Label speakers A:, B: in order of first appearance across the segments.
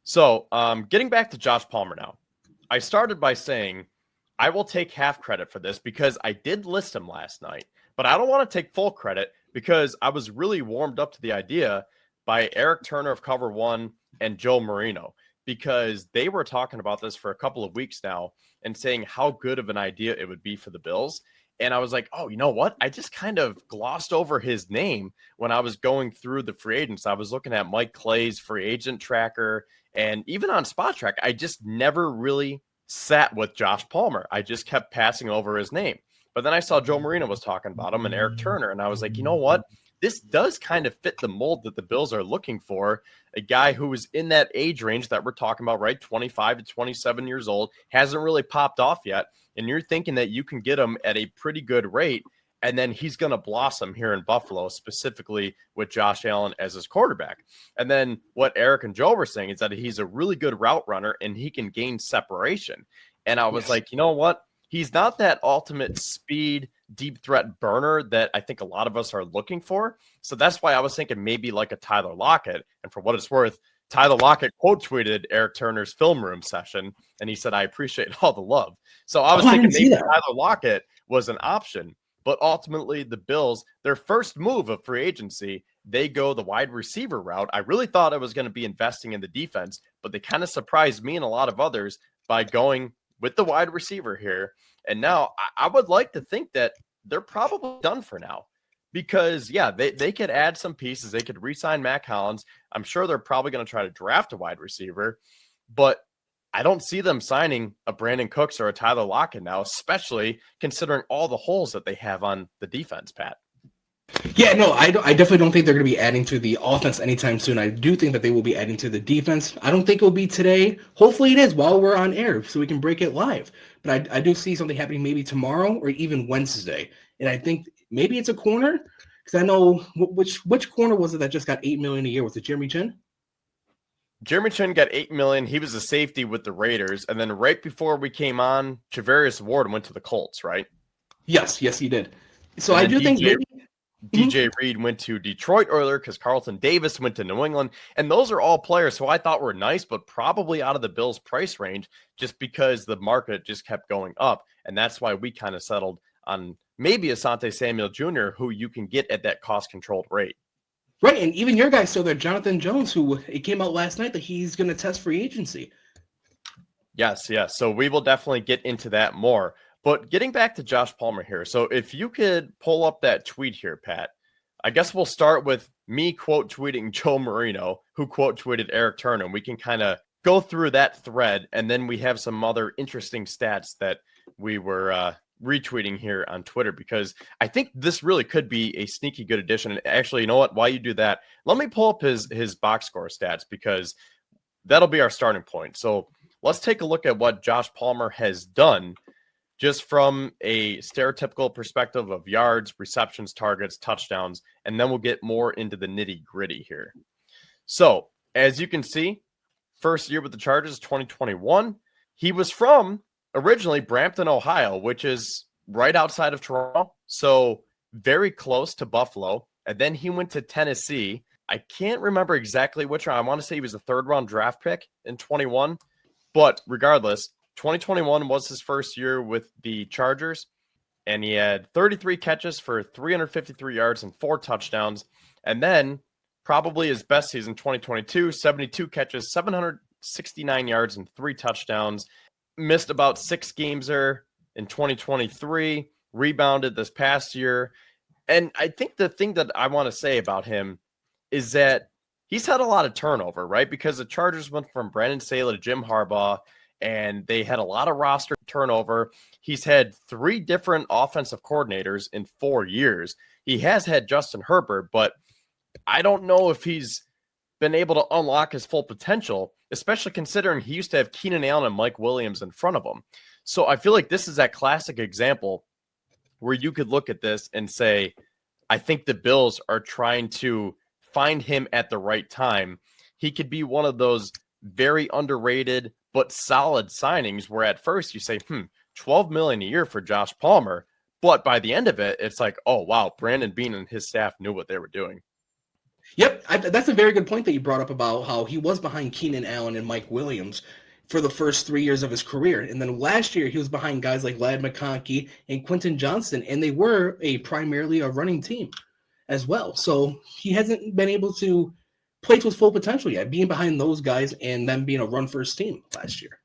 A: So, getting back to Josh Palmer now, I started by saying I will take half credit for this because I did list him last night, but I don't want to take full credit because I was really warmed up to the idea by Eric Turner of Cover One and Joe Marino because they were talking about this for a couple of weeks now and saying how good of an idea it would be for the Bills. And I was like, oh, you know what? I just kind of glossed over his name when I was going through the free agents. I was looking at Mike Clay's free agent tracker. And even on Spot Track, I just never really sat with Josh Palmer. I just kept passing over his name. But then I saw Joe Marino was talking about him and Eric Turner. And I was like, you know what? This does kind of fit the mold that the Bills are looking for. A guy who is in that age range that we're talking about, right? 25 to 27 years old, hasn't really popped off yet. And you're thinking that you can get him at a pretty good rate. And then he's going to blossom here in Buffalo, specifically with Josh Allen as his quarterback. And then what Eric and Joe were saying is that he's a really good route runner and he can gain separation. And I was like, you know what? He's not that ultimate speed, deep threat burner that I think a lot of us are looking for. So that's why I was thinking maybe like a Tyler Lockett. And for what it's worth, Tyler Lockett quote tweeted Eric Turner's film room session, and he said, I appreciate all the love. So I was thinking maybe Tyler Lockett was an option. But ultimately, the Bills, their first move of free agency, they go the wide receiver route. I really thought it was going to be investing in the defense, but they kind of surprised me and a lot of others by going with the wide receiver here. And now I would like to think that they're probably done for now because, yeah, they could add some pieces. They could re-sign Mack Hollins. I'm sure they're probably going to try to draft a wide receiver, but I don't see them signing a Brandon Cooks or a Tyler Lockett now, especially considering all the holes that they have on the defense, Pat.
B: Yeah, no, I definitely don't think they're going to be adding to the offense anytime soon. I do think that they will be adding to the defense. I don't think it will be today. Hopefully it is while we're on air so we can break it live. But I do see something happening maybe tomorrow or even Wednesday. And I think maybe it's a corner because I know which corner was it that just got $8 million a year? Was it Jeremy Chin?
A: Jeremy Chin got $8 million. He was a safety with the Raiders. And then right before we came on, Javarius Ward went to the Colts, right?
B: Yes, he did. So I do think maybe
A: DJ Reed went to Detroit earlier because Carlton Davis went to New England. And those are all players who I thought were nice, but probably out of the Bills' price range just because the market just kept going up. And that's why we kind of settled on maybe Asante Samuel Jr., who you can get at that cost-controlled rate.
B: Right, and even your guy still there, Jonathan Jones, who it came out last night that he's going to test free agency.
A: Yes. So we will definitely get into that more. But getting back to Josh Palmer here. So if you could pull up that tweet here, Pat, I guess we'll start with me quote tweeting Joe Marino, who quote tweeted Eric Turner. And we can kind of go through that thread. And then we have some other interesting stats that we were retweeting here on Twitter, because I think this really could be a sneaky good addition. And actually, you know what? While you do that, let me pull up his box score stats, because that'll be our starting point. So let's take a look at what Josh Palmer has done just from a stereotypical perspective of yards, receptions, targets, touchdowns, and then we'll get more into the nitty-gritty here. So, as you can see, first year with the Chargers, 2021. He was from originally Brampton, Ohio, which is right outside of Toronto, so very close to Buffalo. And then he went to Tennessee. I can't remember exactly which round. I want to say he was a third-round draft pick in 21. But regardless, 2021 was his first year with the Chargers, and he had 33 catches for 353 yards and 4 touchdowns. And then probably his best season, 2022, 72 catches, 769 yards and 3 touchdowns. Missed about 6 games there in 2023, rebounded this past year. And I think the thing that I want to say about him is that he's had a lot of turnover, right? Because the Chargers went from Brandon Staley to Jim Harbaugh, and they had a lot of roster turnover. He's had 3 different offensive coordinators in 4 years. He has had Justin Herbert, but I don't know if he's been able to unlock his full potential, especially considering he used to have Keenan Allen and Mike Williams in front of him. So I feel like this is that classic example where you could look at this and say, I think the Bills are trying to find him at the right time. He could be one of those very underrated but solid signings where at first you say, $12 million a year for Josh Palmer. But by the end of it, it's like, oh, wow, Brandon Beane and his staff knew what they were doing.
B: Yep, that's a very good point that you brought up about how he was behind Keenan Allen and Mike Williams for the first 3 years of his career. And then last year, he was behind guys like Ladd McConkey and Quentin Johnston, and they were primarily a running team as well. So he hasn't been able to play to his full potential yet, being behind those guys and them being a run-first team last year.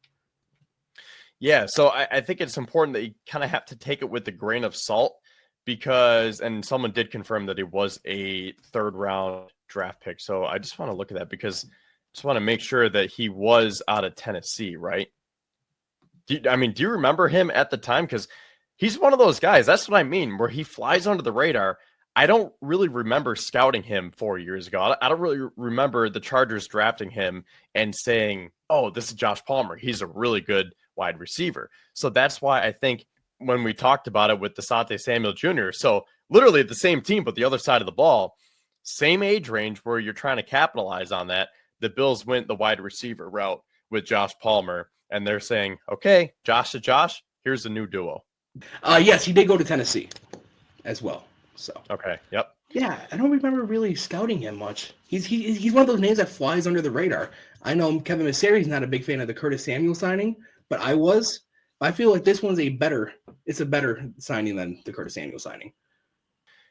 A: Yeah, so I think it's important that you kind of have to take it with a grain of salt because, and someone did confirm that he was a third round draft pick. So I just want to look at that because I just want to make sure that he was out of Tennessee, right? Do you remember him at the time? Because he's one of those guys. That's what I mean, where he flies under the radar. I don't really remember scouting him 4 years ago. I don't really remember the Chargers drafting him and saying, oh, this is Josh Palmer. He's a really good wide receiver. So that's why I think when we talked about it with Desante Samuel Jr., so literally the same team, but the other side of the ball, same age range where you're trying to capitalize on that, the Bills went the wide receiver route with Josh Palmer. And they're saying, okay, Josh to Josh, here's a new duo.
B: Yes, he did go to Tennessee as well. So
A: Okay, yep.
B: yeah, I don't remember really scouting him much. He's one of those names that flies under the radar. I know Kevin Masseri's not a big fan of the Curtis Samuel signing, but I was. I feel like this one's a better signing than the Curtis Samuel signing.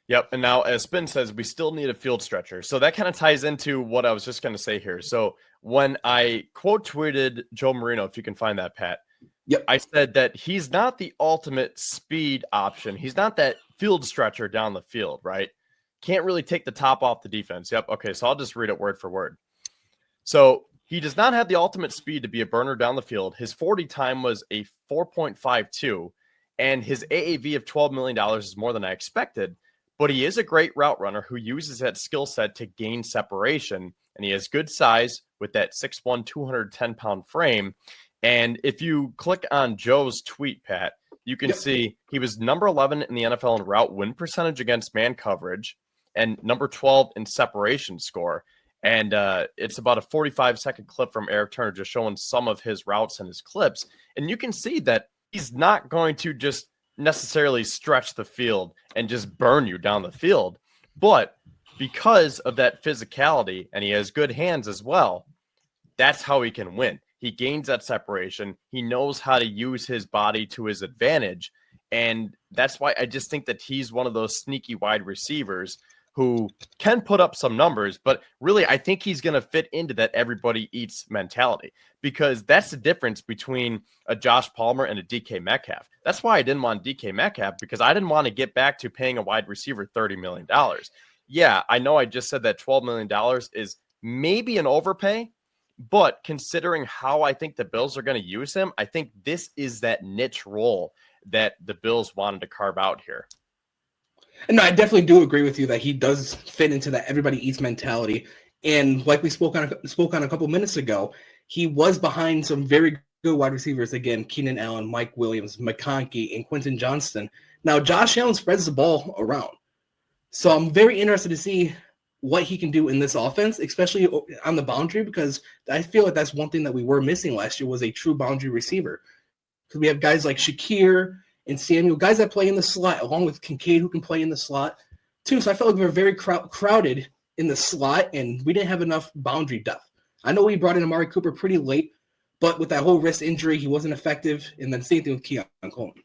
A: Yep. And now, as Spin says, we still need a field stretcher. So that kind of ties into what I was just going to say here. So when I quote tweeted Joe Marino, if you can find that, Pat,
B: yep,
A: I said that he's not the ultimate speed option. He's not that field stretcher down the field, right? Can't really take the top off the defense. Yep. Okay. So I'll just read it word for word. So he does not have the ultimate speed to be a burner down the field. His 40 time was a 4.52, and his AAV of $12 million is more than I expected. But he is a great route runner who uses that skill set to gain separation, and he has good size with that 6'1", 210-pound frame. And if you click on Joe's tweet, Pat, you can see he was number 11 in the NFL in route win percentage against man coverage and number 12 in separation score. And it's about a 45-second clip from Eric Turner just showing some of his routes and his clips. And you can see that he's not going to just necessarily stretch the field and just burn you down the field. But because of that physicality, and he has good hands as well, that's how he can win. He gains that separation. He knows how to use his body to his advantage. And that's why I just think that he's one of those sneaky wide receivers who can put up some numbers, but really I think he's going to fit into that everybody eats mentality, because that's the difference between a Josh Palmer and a DK Metcalf. That's why I didn't want DK Metcalf, because I didn't want to get back to paying a wide receiver $30 million. Yeah, I know I just said that $12 million is maybe an overpay, but considering how I think the Bills are going to use him, I think this is that niche role that the Bills wanted to carve out here.
B: And no, I definitely do agree with you that he does fit into that everybody eats mentality. And like we spoke on a couple minutes ago, he was behind some very good wide receivers again: Keenan Allen, Mike Williams, McConkey, and Quentin Johnston. Now Josh Allen spreads the ball around, so I'm very interested to see what he can do in this offense, especially on the boundary, because I feel like that's one thing that we were missing last year was a true boundary receiver. Because we have guys like Shakir and Samuel, guys that play in the slot, along with Kincaid, who can play in the slot too. So I felt like we were very crowded in the slot, and we didn't have enough boundary depth. I know we brought in Amari Cooper pretty late, but with that whole wrist injury, he wasn't effective. And then same thing with Keon Coleman.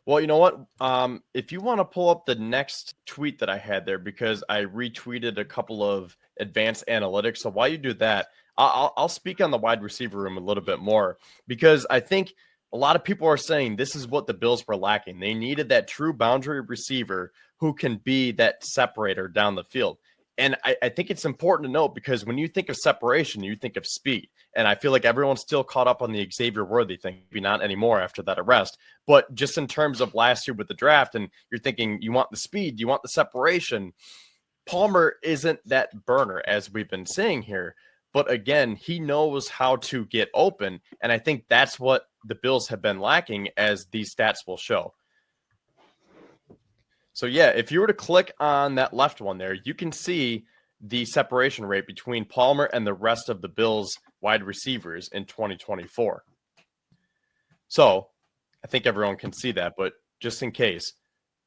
A: Well, you know what? If you want to pull up the next tweet that I had there, because I retweeted a couple of advanced analytics. So while you do that, I'll speak on the wide receiver room a little bit more, because I think a lot of people are saying this is what the Bills were lacking. They needed that true boundary receiver who can be that separator down the field. And I think it's important to note, because when you think of separation, you think of speed. And I feel like everyone's still caught up on the Xavier Worthy thing. Maybe not anymore after that arrest. But just in terms of last year with the draft, and you're thinking you want the speed, you want the separation. Palmer isn't that burner, as we've been saying here. But again, he knows how to get open. And I think that's what the Bills have been lacking, as these stats will show. So yeah, if you were to click on that left one there, you can see the separation rate between Palmer and the rest of the Bills wide receivers in 2024. So I think everyone can see that, but just in case.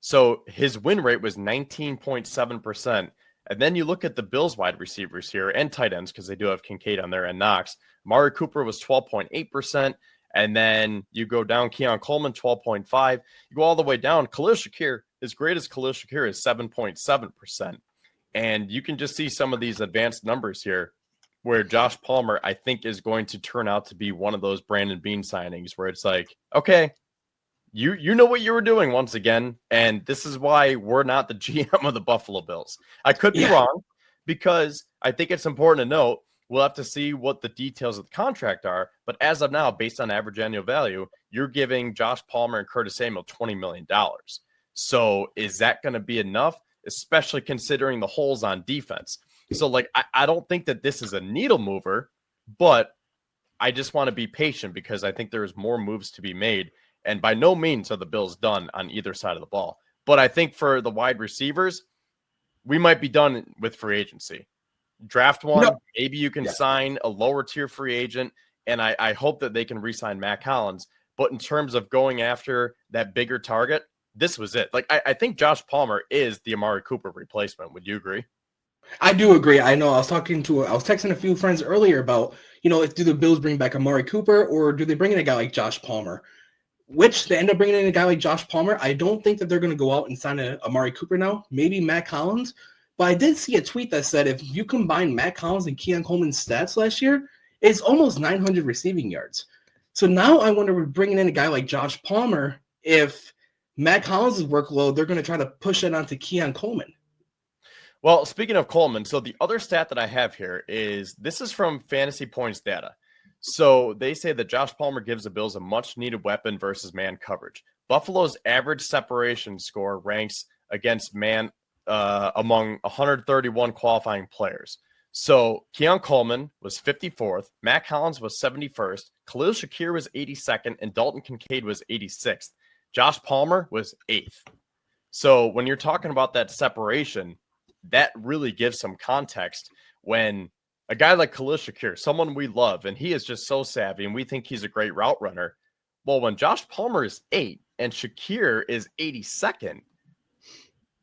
A: So his win rate was 19.7%, And then you look at the Bills wide receivers here and tight ends, because they do have Kincaid on there and Knox. Amari Cooper was 12.8%. And then you go down, Keon Coleman, 12.5. You go all the way down. Khalil Shakir, as great as Khalil Shakir is, 7.7%. And you can just see some of these advanced numbers here where Josh Palmer, I think, is going to turn out to be one of those Brandon Beane signings where it's like, okay, you know what you were doing once again, and this is why we're not the GM of the Buffalo Bills. I could be wrong, because I think it's important to note we'll have to see what the details of the contract are. But as of now, based on average annual value, you're giving Josh Palmer and Curtis Samuel $20 million. So is that going to be enough, especially considering the holes on defense? So, like, I don't think that this is a needle mover, but I just want to be patient because I think there's more moves to be made. And by no means are the Bills done on either side of the ball. But I think for the wide receivers, we might be done with free agency. Draft one, maybe you can sign a lower tier free agent, and I hope that they can re-sign Mack Hollins. But in terms of going after that bigger target, this was it. Like, I think Josh Palmer is the Amari Cooper replacement. Would you agree?
B: I do agree. I know I was texting a few friends earlier about, do the Bills bring back Amari Cooper or do they bring in a guy like Josh Palmer? Which they end up bringing in a guy like Josh Palmer. I don't think that they're going to go out and sign a Amari Cooper now. Maybe Mack Hollins. But I did see a tweet that said if you combine Mack Hollins and Keon Coleman's stats last year, it's almost 900 receiving yards. So now I wonder, we're bringing in a guy like Josh Palmer, if Mack Hollins' workload, they're going to try to push it onto Keon Coleman.
A: Well, speaking of Coleman, so the other stat that I have here this is from Fantasy Points data. So they say that Josh Palmer gives the Bills a much-needed weapon versus man coverage. Buffalo's average separation score ranks against man among 131 qualifying players. So Keon Coleman was 54th, Mack Hollins was 71st, Khalil Shakir was 82nd, and Dalton Kincaid was 86th. Josh Palmer was 8th. So when you're talking about that separation, that really gives some context when a guy like Khalil Shakir, someone we love, and he is just so savvy, and we think he's a great route runner. Well, when Josh Palmer is 8 and Shakir is 82nd,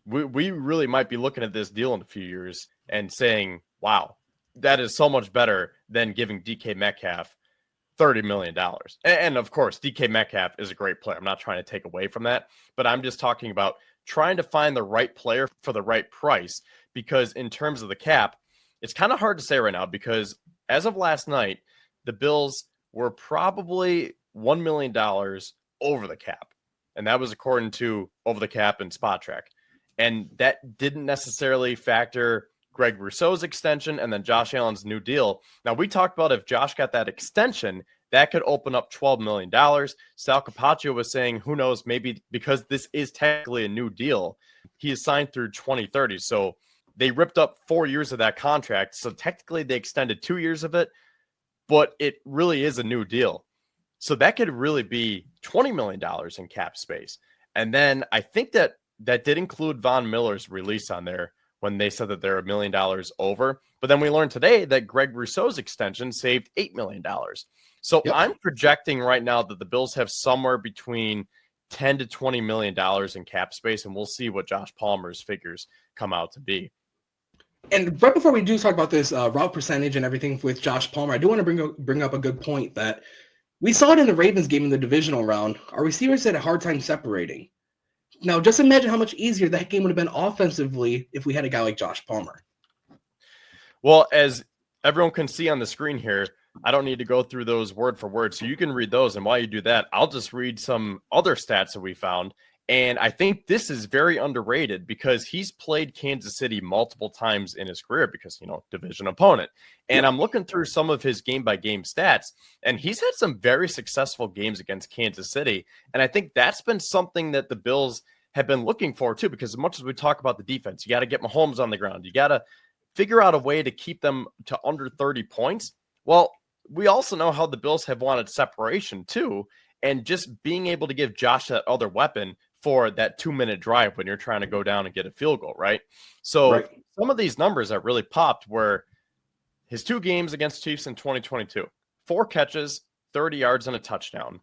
A: we really might be looking at this deal in a few years and saying, wow, that is so much better than giving DK Metcalf $30 million. And of course, DK Metcalf is a great player. I'm not trying to take away from that, but I'm just talking about trying to find the right player for the right price, because in terms of the cap, it's kind of hard to say right now because as of last night, the Bills were probably $1 million over the cap. And that was according to Over the Cap and Spot Track. And that didn't necessarily factor Greg Rousseau's extension and then Josh Allen's new deal. Now, we talked about if Josh got that extension, that could open up $12 million. Sal Capaccio was saying, who knows, maybe because this is technically a new deal, he is signed through 2030. So they ripped up 4 years of that contract. So technically they extended 2 years of it, but it really is a new deal. So that could really be $20 million in cap space. And then I think that did include Von Miller's release on there when they said that they're $1 million over. But then we learned today that Greg Rousseau's extension saved $8 million. So I'm projecting right now that the Bills have somewhere between $10 to $20 million in cap space, and we'll see what Josh Palmer's figures come out to be.
B: And right before we do talk about this route percentage and everything with Josh Palmer, I do want to bring up a good point that we saw it in the Ravens game in the divisional round. Our receivers had a hard time separating. Now, just imagine how much easier that game would have been offensively if we had a guy like Josh Palmer.
A: Well, as everyone can see on the screen here, I don't need to go through those word for word, so you can read those. And while you do that, I'll just read some other stats that we found. And I think this is very underrated because he's played Kansas City multiple times in his career because, division opponent. And I'm looking through some of his game-by-game stats, and he's had some very successful games against Kansas City. And I think that's been something that the Bills have been looking for, too, because as much as we talk about the defense, you got to get Mahomes on the ground. You got to figure out a way to keep them to under 30 points. Well, we also know how the Bills have wanted separation, too, and just being able to give Josh that other weapon for that 2-minute drive when you're trying to go down and get a field goal, right? So some of these numbers that really popped were his 2 games against Chiefs in 2022, 4 catches, 30 yards and a touchdown,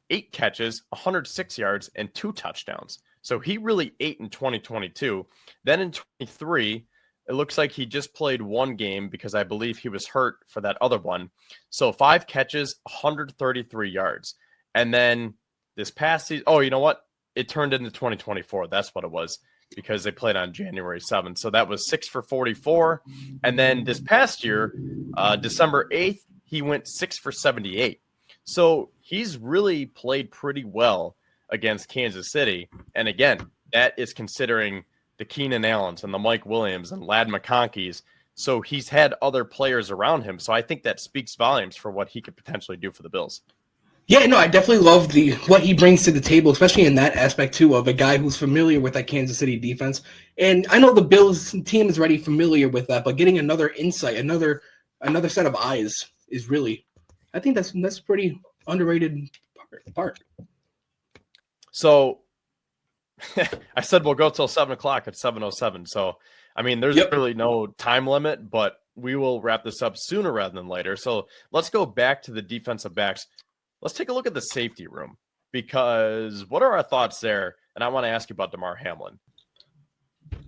A: 8 catches, 106 yards and 2 touchdowns. So he really ate in 2022. Then in 23, it looks like he just played one game because I believe he was hurt for that other one. So 5 catches, 133 yards. And then this past season, oh, you know what? It turned into 2024. That's what it was because they played on January 7th. So that was 6 for 44. And then this past year, December 8th, he went 6 for 78. So he's really played pretty well against Kansas City. And again, that is considering the Keenan Allens and the Mike Williams and Ladd McConkey's. So he's had other players around him. So I think that speaks volumes for what he could potentially do for the Bills.
B: Yeah, no, I definitely love what he brings to the table, especially in that aspect too, of a guy who's familiar with that Kansas City defense. And I know the Bills team is already familiar with that, but getting another insight, another set of eyes is really, I think that's pretty underrated part.
A: So I said we'll go till 7:00 at 7:07. So I mean, there's really no time limit, but we will wrap this up sooner rather than later. So let's go back to the defensive backs. Let's take a look at the safety room, because what are our thoughts there? And I want to ask you about Damar Hamlin.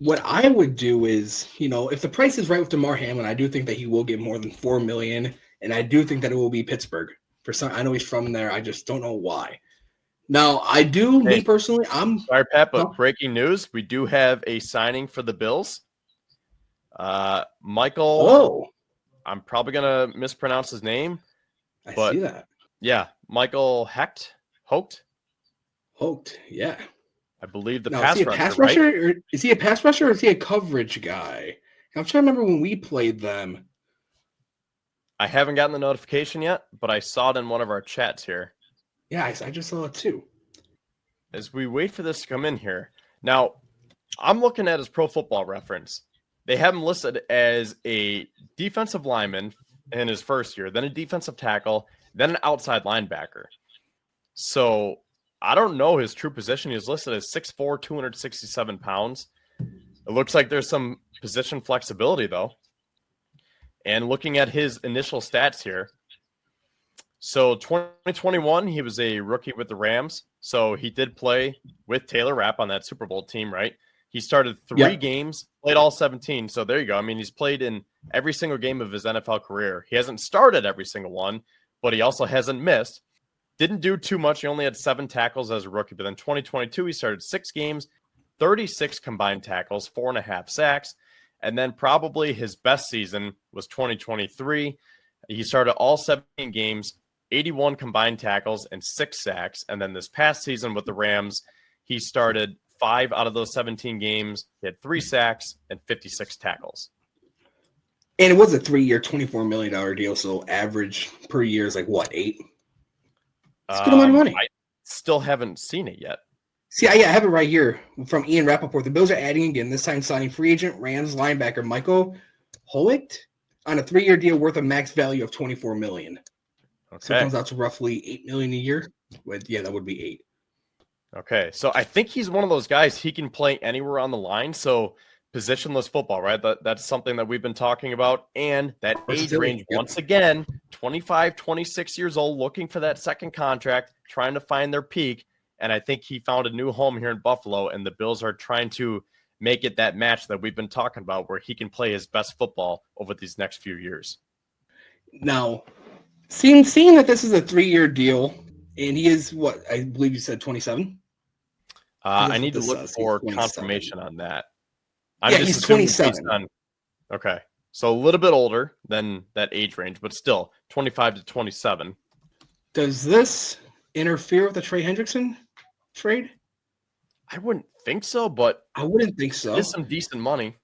B: What I would do is, if the price is right with Damar Hamlin, I do think that he will get more than $4 million, and I do think that it will be Pittsburgh. I know he's from there. I just don't know why. Now, me personally, I'm
A: sorry, Pat, but breaking news: we do have a signing for the Bills. Michael.
B: Oh,
A: I'm probably gonna mispronounce his name.
B: I see that.
A: Yeah, Michael Hoecht.
B: Yeah.
A: I believe the
B: pass rusher, right? Or is he a pass rusher or is he a coverage guy? I'm trying to remember when we played them.
A: I haven't gotten the notification yet, but I saw it in one of our chats here.
B: Yeah, I just saw it too.
A: As we wait for this to come in here. Now, I'm looking at his Pro Football Reference. They have him listed as a defensive lineman in his first year, then a defensive tackle, then an outside linebacker. So I don't know his true position. He's listed as 6'4", 267 pounds. It looks like there's some position flexibility, though. And looking at his initial stats here, so 2021, he was a rookie with the Rams. So he did play with Taylor Rapp on that Super Bowl team, right? He started 3 games, played all 17. So there you go. I mean, he's played in every single game of his NFL career. He hasn't started every single one, but he also hasn't missed. Didn't do too much. He only had 7 tackles as a rookie. But then 2022, he started 6 games, 36 combined tackles, 4.5 sacks. And then probably his best season was 2023. He started all 17 games, 81 combined tackles, and 6 sacks. And then this past season with the Rams, he started 5 out of those 17 games. He had 3 sacks and 56 tackles.
B: And it was a 3-year, $24 million deal. So average per year is like what, 8? It's a good amount of money.
A: I still haven't seen it yet.
B: See, I have it right here from Ian Rappaport. The Bills are adding again, this time signing free agent Rams linebacker Michael Hoecht on a 3-year deal worth a max value of $24 million. Okay. So it comes out to roughly $8 million a year. Yeah, that would be 8.
A: Okay, so I think he's one of those guys, he can play anywhere on the line. So positionless football, right? That's something that we've been talking about. And that age range, once again, 25, 26 years old, looking for that second contract, trying to find their peak. And I think he found a new home here in Buffalo, and the Bills are trying to make it that match that we've been talking about where he can play his best football over these next few years.
B: Now, seeing that this is a 3-year deal, and he is, what, I believe you said 27?
A: I need to look for confirmation on that.
B: He's 27.
A: Okay, so a little bit older than that age range, but still 25 to 27.
B: Does this interfere with the Trey Hendrickson trade?
A: I wouldn't think so, but
B: I wouldn't think so.
A: It's some decent money.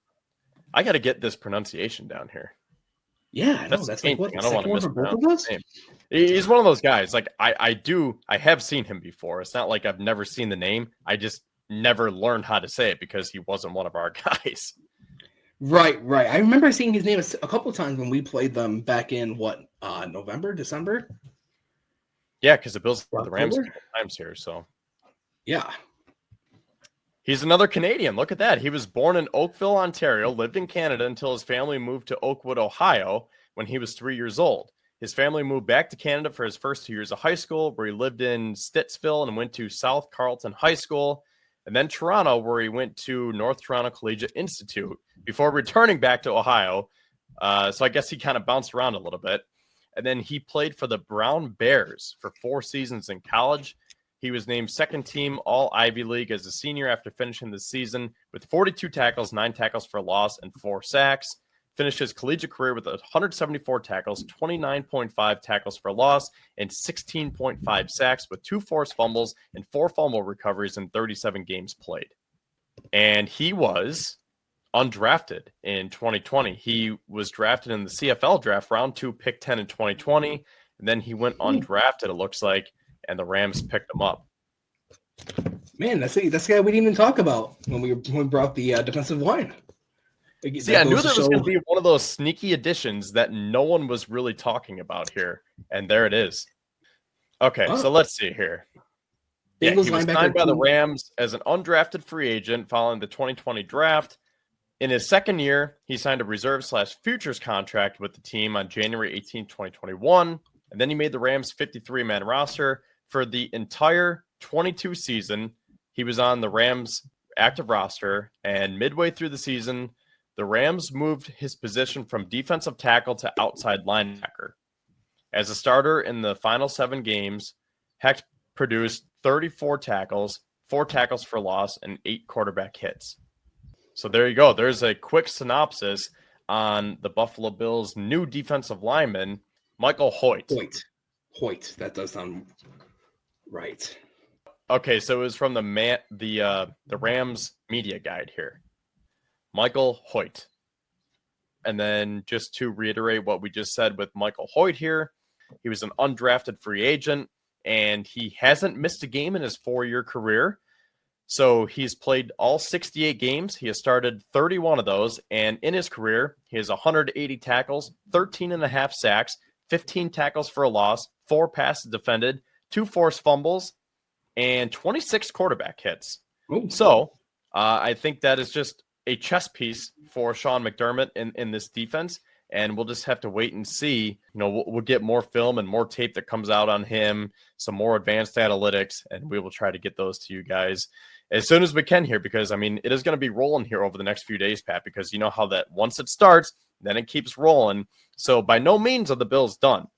A: I got to get this pronunciation down here.
B: Yeah, I know. That's like what?
A: I don't want to mispronounce his name. He's one of those guys. Like I have seen him before. It's not like I've never seen the name. I just never learned how to say it because he wasn't one of our guys.
B: Right. I remember seeing his name a couple of times when we played them back in November, December.
A: Yeah, because the Bills the Rams a couple times here. So
B: yeah.
A: He's another Canadian. Look at that. He was born in Oakville, Ontario, lived in Canada until his family moved to Oakwood, Ohio when he was 3 years old. His family moved back to Canada for his first 2 years of high school, where he lived in Stittsville and went to South Carleton High School. and then Toronto, where he went to North Toronto Collegiate Institute before returning back to Ohio. So I guess he kind of bounced around a little bit. And then he played for the Brown Bears for 4 seasons in college. He was named second team All Ivy League as a senior after finishing the season with 42 tackles, 9 tackles for loss, and 4 sacks. Finished his collegiate career with 174 tackles, 29.5 tackles for loss, and 16.5 sacks with 2 forced fumbles and 4 fumble recoveries in 37 games played. And he was undrafted in 2020. He was drafted in the CFL draft, round 2, pick 10 in 2020. And then he went undrafted, it looks like, and the Rams picked him up.
B: Man, that's the guy we didn't even talk about when we brought the defensive line.
A: See, I knew there was going to be one of those sneaky additions that no one was really talking about here, and there it is. Okay, so let's see here. Yeah, he was signed by the Rams as an undrafted free agent following the 2020 draft. In his second year, he signed a reserve/futures contract with the team on January 18, 2021, and then he made the Rams' 53-man roster. For the entire 22 season, he was on the Rams' active roster, and midway through the season, the Rams moved his position from defensive tackle to outside linebacker. As a starter in the final 7 games, Hoecht produced 34 tackles, 4 tackles for loss, and 8 quarterback hits. So there you go. There's a quick synopsis on the Buffalo Bills' new defensive lineman, Michael Hoecht.
B: Hoecht. That does sound right.
A: Okay, so it was from the Rams media guide here. Michael Hoecht. And then just to reiterate what we just said with Michael Hoecht here, he was an undrafted free agent, and he hasn't missed a game in his 4-year career. So he's played all 68 games. He has started 31 of those, and in his career, he has 180 tackles, 13 and a half sacks, 15 tackles for a loss, 4 passes defended, 2 forced fumbles, and 26 quarterback hits.
B: Ooh.
A: So I think that is just a chess piece for Sean McDermott in this defense, and we'll just have to wait and see. You know, we'll get more film and more tape that comes out on him, some more advanced analytics, and we will try to get those to you guys as soon as we can here, because, I mean, it is going to be rolling here over the next few days, Pat, because you know how that once it starts, then it keeps rolling. So by no means are the Bills done.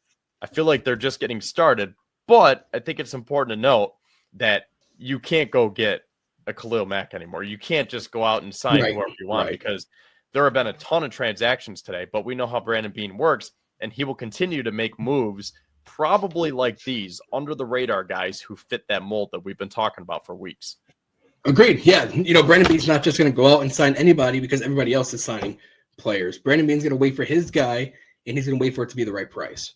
A: I feel like they're just getting started, but I think it's important to note that you can't go get a Khalil Mack anymore. You can't just go out and sign whoever you want, because there have been a ton of transactions today, but we know how Brandon Beane works, and he will continue to make moves probably like these under the radar guys who fit that mold that we've been talking about for weeks.
B: Agreed. Yeah. You know, Brandon Beane's not just going to go out and sign anybody because everybody else is signing players. Brandon Beane's going to wait for his guy, and he's going to wait for it to be the right price.